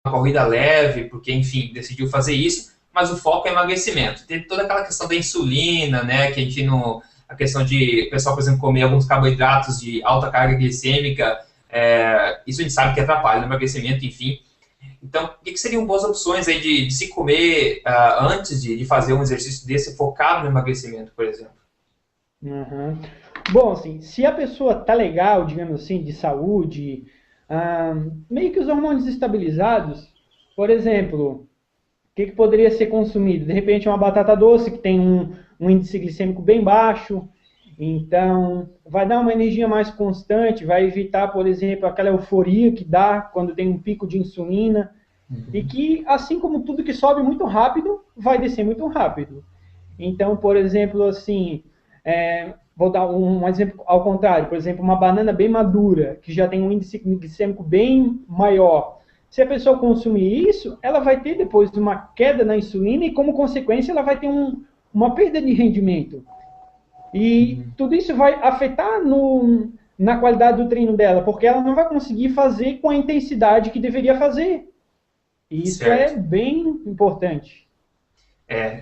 uma corrida leve, porque, enfim, decidiu fazer isso, mas o foco é emagrecimento. Tem toda aquela questão da insulina, né, que a gente não... A questão de o pessoal, por exemplo, comer alguns carboidratos de alta carga glicêmica, isso a gente sabe que atrapalha o emagrecimento, enfim. Então, o que seriam boas opções aí de se comer antes de fazer um exercício desse focado no emagrecimento, por exemplo? Uhum. Bom, assim, se a pessoa tá legal, digamos assim, de saúde, meio que os hormônios estabilizados, por exemplo, o que poderia ser consumido? De repente, uma batata doce que tem um índice glicêmico bem baixo, então vai dar uma energia mais constante, vai evitar, por exemplo, aquela euforia que dá quando tem um pico de insulina, e que, assim como tudo que sobe muito rápido, vai descer muito rápido. Então, por exemplo, assim, vou dar um exemplo ao contrário, por exemplo, uma banana bem madura, que já tem um índice glicêmico bem maior. Se a pessoa consumir isso, ela vai ter depois uma queda na insulina e, como consequência, ela vai ter uma perda de rendimento. E tudo isso vai afetar na qualidade do treino dela, porque ela não vai conseguir fazer com a intensidade que deveria fazer. E isso é Certo. bem importante.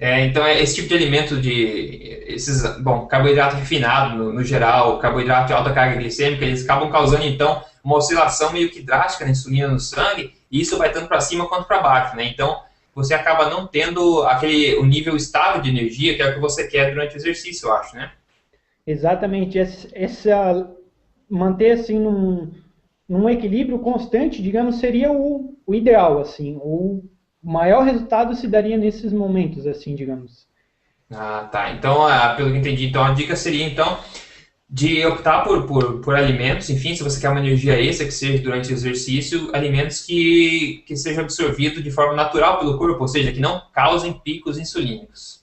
Então, esse tipo de alimento bom, carboidrato refinado no geral, carboidrato de alta carga glicêmica, eles acabam causando, então, uma oscilação meio que drástica na insulina no sangue, e isso vai tanto para cima quanto para baixo, né? Então, você acaba não tendo o nível estável de energia, que é o que você quer durante o exercício, eu acho, né? Exatamente. Manter assim num equilíbrio constante, digamos, seria o ideal, assim. O maior resultado se daria nesses momentos, assim, digamos. Ah, tá. Então, pelo que entendi, então a dica seria, então, de optar por alimentos, enfim, se você quer uma energia extra que seja durante o exercício, alimentos que sejam absorvidos de forma natural pelo corpo, ou seja, que não causem picos insulínicos.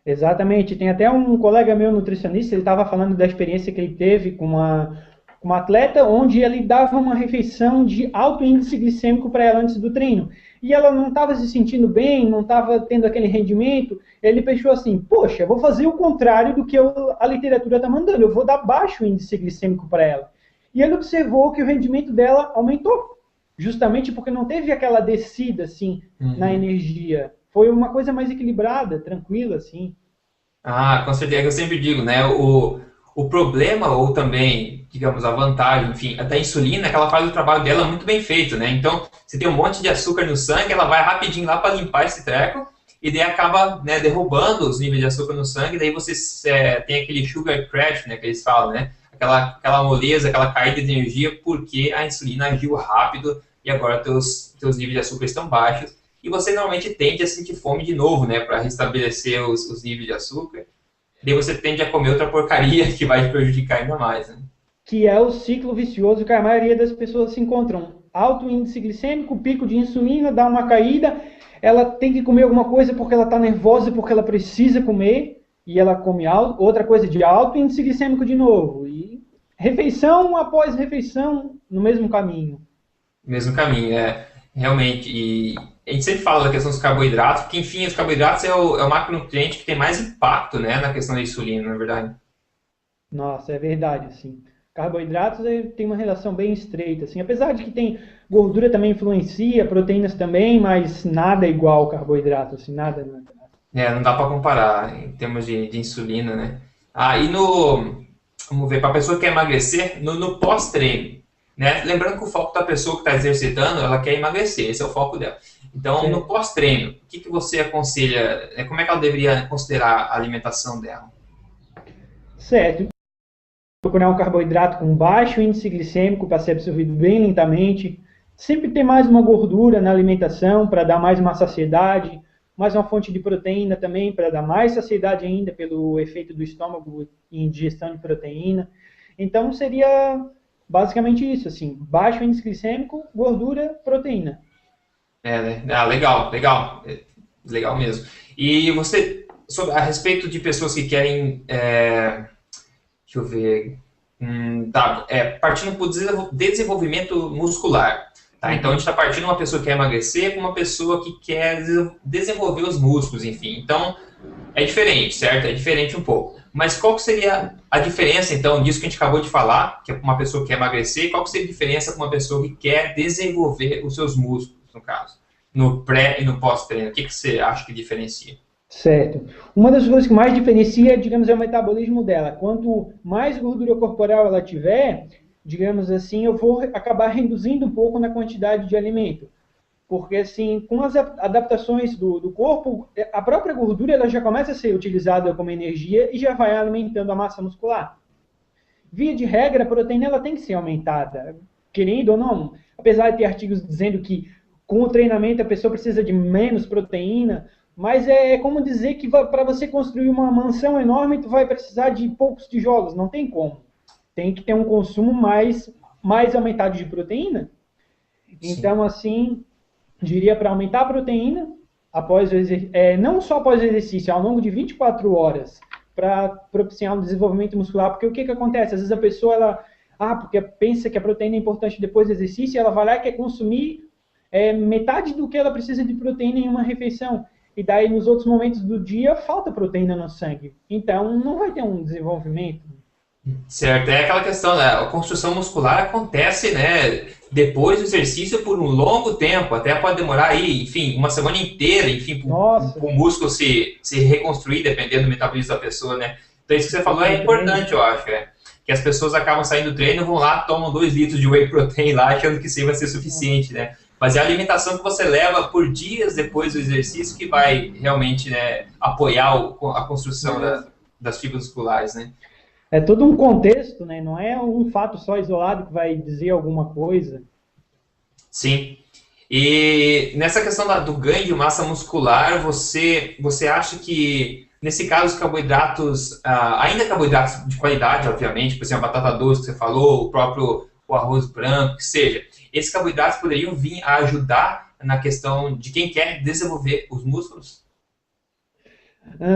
Exatamente. Tem até um colega meu nutricionista, ele estava falando da experiência que ele teve com uma atleta, onde ele dava uma refeição de alto índice glicêmico para ela antes do treino. E ela não estava se sentindo bem, não estava tendo aquele rendimento. Ele pensou assim: poxa, vou fazer o contrário do que a literatura está mandando, eu vou dar baixo índice glicêmico para ela. E ele observou que o rendimento dela aumentou, justamente porque não teve aquela descida assim na Uhum. energia. Foi uma coisa mais equilibrada, tranquila, assim. Ah, com certeza, é que eu sempre digo, né? O problema, ou também, digamos, a vantagem, enfim, até a insulina, é que ela faz o trabalho dela muito bem feito, né? Então, você tem um monte de açúcar no sangue, ela vai rapidinho lá para limpar esse treco, e daí acaba, né, derrubando os níveis de açúcar no sangue, e daí você tem aquele sugar crash, né, que eles falam, né? Aquela moleza, aquela caída de energia, porque a insulina agiu rápido e agora teus níveis de açúcar estão baixos e você normalmente tende a sentir fome de novo, né, para restabelecer os níveis de açúcar. Daí você tende a comer outra porcaria que vai te prejudicar ainda mais, né? Que é o ciclo vicioso que a maioria das pessoas se encontram. Alto índice glicêmico, pico de insulina, dá uma caída, ela tem que comer alguma coisa porque ela está nervosa, porque ela precisa comer, e ela come alto, outra coisa de alto índice glicêmico de novo. E refeição após refeição no mesmo caminho. Mesmo caminho, realmente. E a gente sempre fala da questão dos carboidratos, porque enfim, os carboidratos é o macronutriente que tem mais impacto, né, na questão da insulina, na verdade. Nossa, é verdade, assim. Carboidratos tem uma relação bem estreita, assim. Apesar de que tem gordura também influencia, proteínas também, mas nada é igual ao carboidrato, assim, nada, nada. Não dá para comparar em termos de insulina, né? E vamos ver, para a pessoa que quer emagrecer, no pós-treino, né? Lembrando que o foco da pessoa que está exercitando, ela quer emagrecer, esse é o foco dela. Então, no Certo. pós-treino, o que você aconselha, como é que ela deveria considerar a alimentação dela? Certo. Procurar um carboidrato com baixo índice glicêmico para ser absorvido bem lentamente. Sempre ter mais uma gordura na alimentação para dar mais uma saciedade, mais uma fonte de proteína também para dar mais saciedade ainda pelo efeito do estômago em digestão de proteína. Então seria basicamente isso, assim, baixo índice glicêmico, gordura, proteína. Né? Legal, legal, legal mesmo. E você, a respeito de pessoas que querem, deixa eu ver, tá, partindo para o desenvolvimento muscular. Tá? Então a gente Uhum. está partindo de uma pessoa que quer emagrecer com uma pessoa que quer desenvolver os músculos, enfim. Então é diferente, certo? É diferente um pouco. Mas qual que seria a diferença, então, disso que a gente acabou de falar, que é uma pessoa que quer emagrecer, qual que seria a diferença com uma pessoa que quer desenvolver os seus músculos? no caso, no pré e no pós-treino? O que você acha que diferencia? Certo. Uma das coisas que mais diferencia, digamos, é o metabolismo dela. Quanto mais gordura corporal ela tiver, digamos assim, eu vou acabar reduzindo um pouco na quantidade de alimento. Porque, assim, com as adaptações do corpo, a própria gordura ela já começa a ser utilizada como energia e já vai alimentando a massa muscular. Via de regra, a proteína ela tem que ser aumentada, querendo ou não. Apesar de ter artigos dizendo que com o treinamento a pessoa precisa de menos proteína, mas é como dizer que para você construir uma mansão enorme, tu vai precisar de poucos tijolos, não tem como. Tem que ter um consumo mais aumentado de proteína. Sim. Então, assim, diria para aumentar a proteína, após o não só após o exercício, ao longo de 24 horas, para propiciar um desenvolvimento muscular, porque o que acontece? Às vezes a pessoa, porque pensa que a proteína é importante depois do exercício, ela vai lá e quer consumir metade do que ela precisa de proteína em uma refeição. E daí, nos outros momentos do dia, falta proteína no sangue. Então, não vai ter um desenvolvimento. Certo, é aquela questão, né? A construção muscular acontece, né, depois do exercício por um longo tempo, até pode demorar aí, enfim, uma semana inteira, enfim, para o músculo se reconstruir, dependendo do metabolismo da pessoa, né? Então isso que você falou é importante, eu acho, que as pessoas acabam saindo do treino, vão lá, tomam 2 litros de whey protein lá, achando que isso vai ser suficiente, né? Mas é a alimentação que você leva por dias depois do exercício que vai realmente, né, apoiar a construção das fibras musculares, né? É todo um contexto, né? Não é um fato só isolado que vai dizer alguma coisa. Sim. E nessa questão do ganho de massa muscular, você acha que, nesse caso, os carboidratos, ainda carboidratos de qualidade, obviamente, por exemplo, a batata doce que você falou, o arroz branco, que seja, esses carboidratos poderiam vir a ajudar na questão de quem quer desenvolver os músculos?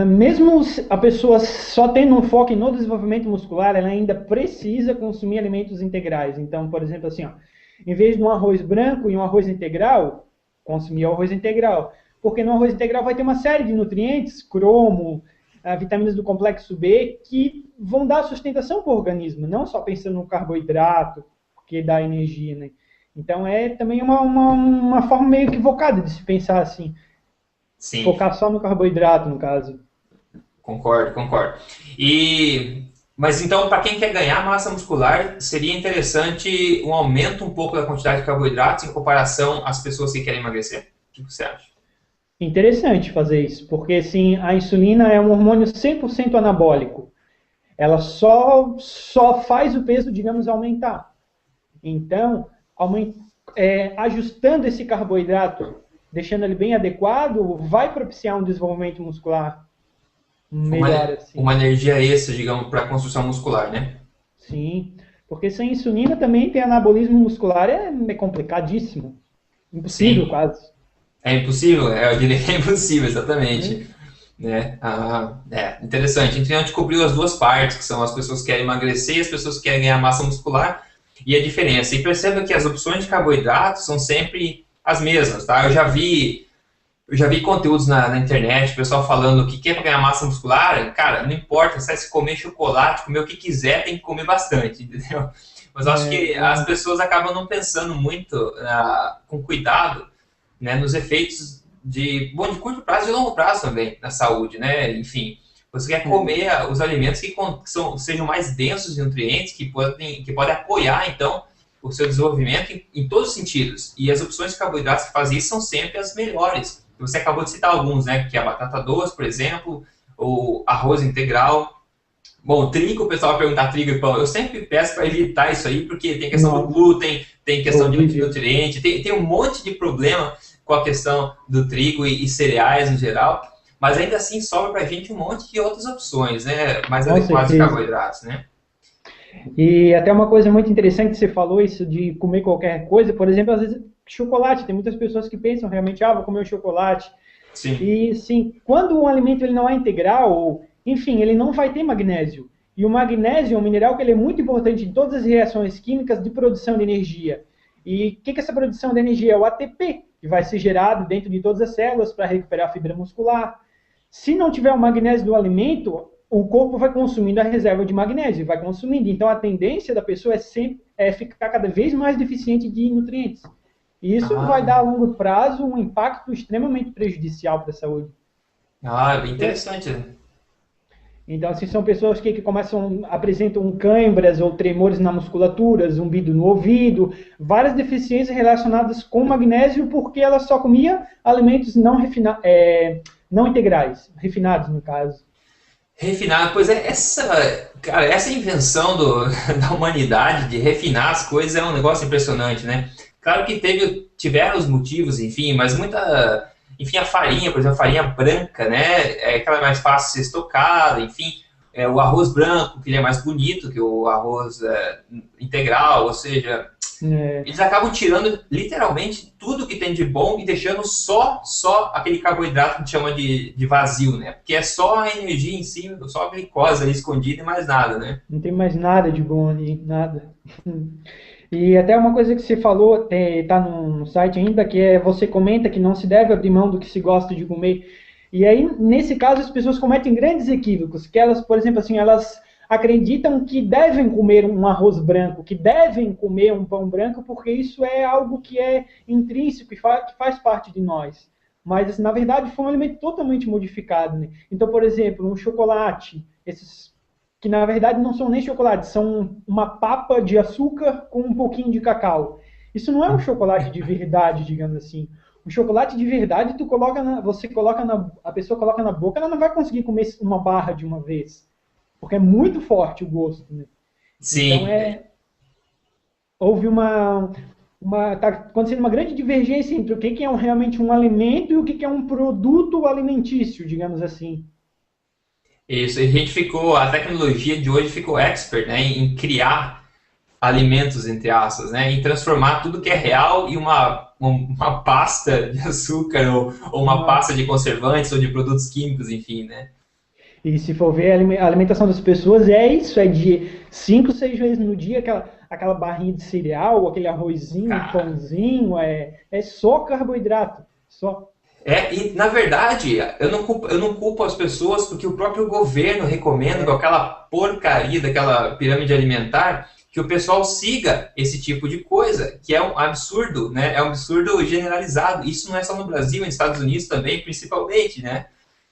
Mesmo a pessoa só tendo um foco no desenvolvimento muscular, ela ainda precisa consumir alimentos integrais. Então, por exemplo, assim, em vez de um arroz branco e um arroz integral, consumir o arroz integral. Porque no arroz integral vai ter uma série de nutrientes, cromo, vitaminas do complexo B, que vão dar sustentação para o organismo, não só pensando no carboidrato, que dá energia, né? Então, é também uma forma meio equivocada de se pensar assim. Sim. Focar só no carboidrato, no caso. Concordo. Mas então, para quem quer ganhar massa muscular, seria interessante um aumento um pouco da quantidade de carboidratos em comparação às pessoas que querem emagrecer? O que você acha? Interessante fazer isso, porque sim, a insulina é um hormônio 100% anabólico. Ela só faz o peso, digamos, aumentar. Então, ajustando esse carboidrato, deixando ele bem adequado, vai propiciar um desenvolvimento muscular melhor. Assim. Uma energia extra, digamos, para a construção muscular, né? Sim, porque sem insulina também ter anabolismo muscular é complicadíssimo. Impossível, sim. Quase. É impossível? Eu diria que é impossível, exatamente. Né? Interessante. Então a gente cobriu as duas partes, que são as pessoas que querem emagrecer e as pessoas que querem ganhar massa muscular, e a diferença. E perceba que as opções de carboidratos são sempre as mesmas, tá? Eu já vi conteúdos na internet, o pessoal falando que quer ganhar massa muscular, cara, não importa, se comer chocolate, comer o que quiser, tem que comer bastante, entendeu? Mas eu acho que as pessoas acabam não pensando muito com cuidado, né, nos efeitos de curto prazo e de longo prazo também na saúde, né? Enfim, você quer comer os alimentos que sejam mais densos de nutrientes, que podem apoiar, então, o seu desenvolvimento em todos os sentidos. E as opções de carboidratos que fazem isso são sempre as melhores. Você acabou de citar alguns, né? Que é a batata doce, por exemplo, o arroz integral. Bom, trigo, o pessoal vai perguntar trigo e pão. Eu sempre peço para evitar isso aí, porque tem questão do glúten, tem questão de nutriente, tem um monte de problema com a questão do trigo e cereais no geral. Mas ainda assim sobra para a gente um monte de outras opções, né? Mais adequadas de carboidratos, né? E até uma coisa muito interessante que você falou, isso de comer qualquer coisa, por exemplo, às vezes chocolate, tem muitas pessoas que pensam realmente, vou comer um chocolate. Sim. E sim, quando um alimento ele não é integral, ou, enfim, ele não vai ter magnésio. E o magnésio é um mineral que ele é muito importante em todas as reações químicas de produção de energia. E o que é essa produção de energia? É o ATP, que vai ser gerado dentro de todas as células para recuperar a fibra muscular. Se não tiver o magnésio do alimento, o corpo vai consumindo a reserva de magnésio, vai consumindo. Então, a tendência da pessoa é ficar cada vez mais deficiente de nutrientes. E isso vai dar a Ah, longo prazo um impacto extremamente prejudicial para a saúde. bem interessante, né? Então, assim, são pessoas que começam, apresentam câimbras ou tremores na musculatura, zumbido no ouvido, várias deficiências relacionadas com magnésio, porque ela só comia alimentos não integrais, refinados no caso. Refinado, pois é, cara, essa invenção da humanidade de refinar as coisas é um negócio impressionante, né? Claro que tiveram os motivos, enfim, mas enfim, a farinha, por exemplo, a farinha branca, né? É aquela mais fácil de ser estocada, enfim, o arroz branco, que ele é mais bonito que o arroz integral, ou seja, É, eles acabam tirando literalmente tudo que tem de bom e deixando só aquele carboidrato que a gente chama de vazio, né? Porque é só a energia em si, só a glicose ali escondida e mais nada, né? não tem mais nada de bom ali, nada. E até uma coisa que você falou, está no site ainda, que é você comenta que não se deve abrir mão do que se gosta de comer. E aí, nesse caso, as pessoas cometem grandes equívocos, que elas, por exemplo, assim, elas acreditam que devem comer um arroz branco, que devem comer um pão branco, porque isso é algo que é intrínseco e que faz parte de nós. Mas, assim, na verdade, foi um alimento totalmente modificado, né? Então, por exemplo, um chocolate, esses que na verdade não são nem chocolate, são uma papa de açúcar com um pouquinho de cacau. Isso não é um chocolate de verdade, digamos assim. Um chocolate de verdade, a pessoa coloca na boca, ela não vai conseguir comer uma barra de uma vez, porque é muito forte o gosto, né? Então Sim, houve tá acontecendo uma grande divergência entre o que é realmente um alimento e o que é um produto alimentício, digamos assim. isso. A tecnologia de hoje ficou expert, né, em criar alimentos, entre aspas, né, em transformar tudo que é real em uma pasta de açúcar ou uma pasta Nossa. de conservantes ou de produtos químicos, enfim, né? E se for ver a alimentação das pessoas, é isso, é de 5, 6 vezes no dia, aquela barrinha de cereal, aquele arrozinho, um Cara, pãozinho, é só carboidrato, só. e na verdade, eu não culpo as pessoas porque o próprio governo recomenda com aquela porcaria daquela pirâmide alimentar que o pessoal siga esse tipo de coisa, que é um absurdo, né? É um absurdo generalizado. Isso não é só no Brasil, nos Estados Unidos também, principalmente, né?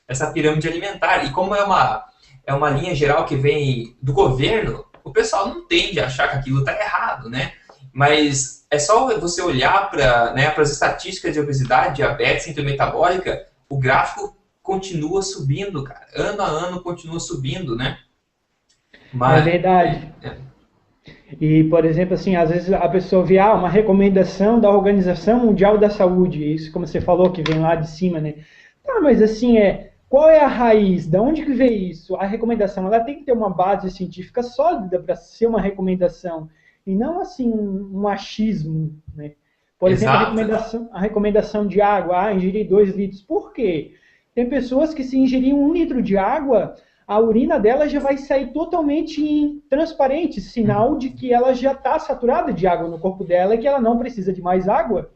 Essa pirâmide alimentar. E como é uma linha geral que vem do governo, o pessoal não tende a achar que aquilo está errado, né? Mas é só você olhar para, né, as estatísticas de obesidade, diabetes, síndrome metabólica, o gráfico continua subindo, cara. Ano a ano continua subindo, né? É Mas, verdade. E, por exemplo, assim, às vezes a pessoa vê uma recomendação da Organização Mundial da Saúde, isso como você falou, que vem lá de cima, né? Tá, mas assim, qual é a raiz? Da onde que vem isso? A recomendação, ela tem que ter uma base científica sólida para ser uma recomendação, e não assim um achismo, né? Por exemplo, exato. a recomendação de água, ingerir 2 litros. Por quê? Tem pessoas que se ingerir 1 litro de água, a urina dela já vai sair totalmente transparente, sinal de que ela já está saturada de água no corpo dela e que ela não precisa de mais água.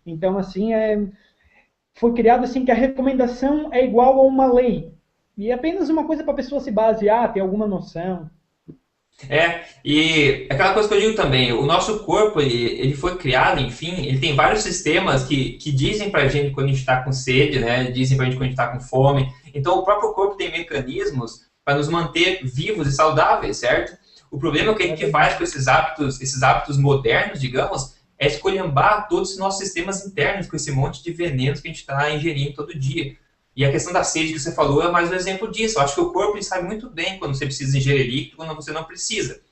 Então, assim, foi criado assim que a recomendação é igual a uma lei. E é apenas uma coisa para a pessoa se basear, ter alguma noção. E aquela coisa que eu digo também, o nosso corpo, ele foi criado, enfim, ele tem vários sistemas que dizem pra gente quando a gente está com sede, né? Dizem pra gente quando a gente está com fome. Então, o próprio corpo tem mecanismos para nos manter vivos e saudáveis, certo? O problema que a gente faz com esses hábitos modernos, digamos, é esculhambar todos os nossos sistemas internos com esse monte de venenos que a gente está ingerindo todo dia. E a questão da sede que você falou é mais um exemplo disso. Eu acho que o corpo ele sabe muito bem quando você precisa ingerir líquido e quando você não precisa.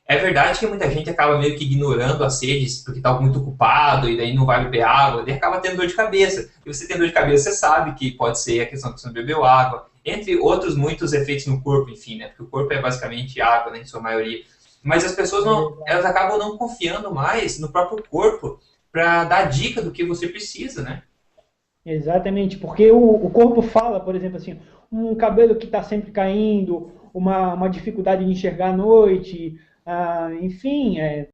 É verdade que muita gente acaba meio que ignorando a sede porque está muito ocupado e daí não vai beber água, daí acaba tendo dor de cabeça. E você tem dor de cabeça, você sabe que pode ser a questão que você não bebeu água, entre outros muitos efeitos no corpo, enfim, né? Porque o corpo é basicamente água, né, em sua maioria. Mas as pessoas não, elas acabam não confiando mais no próprio corpo para dar dica do que você precisa, né? Exatamente, porque o corpo fala, por exemplo, assim, um cabelo que está sempre caindo, uma dificuldade de enxergar à noite, enfim,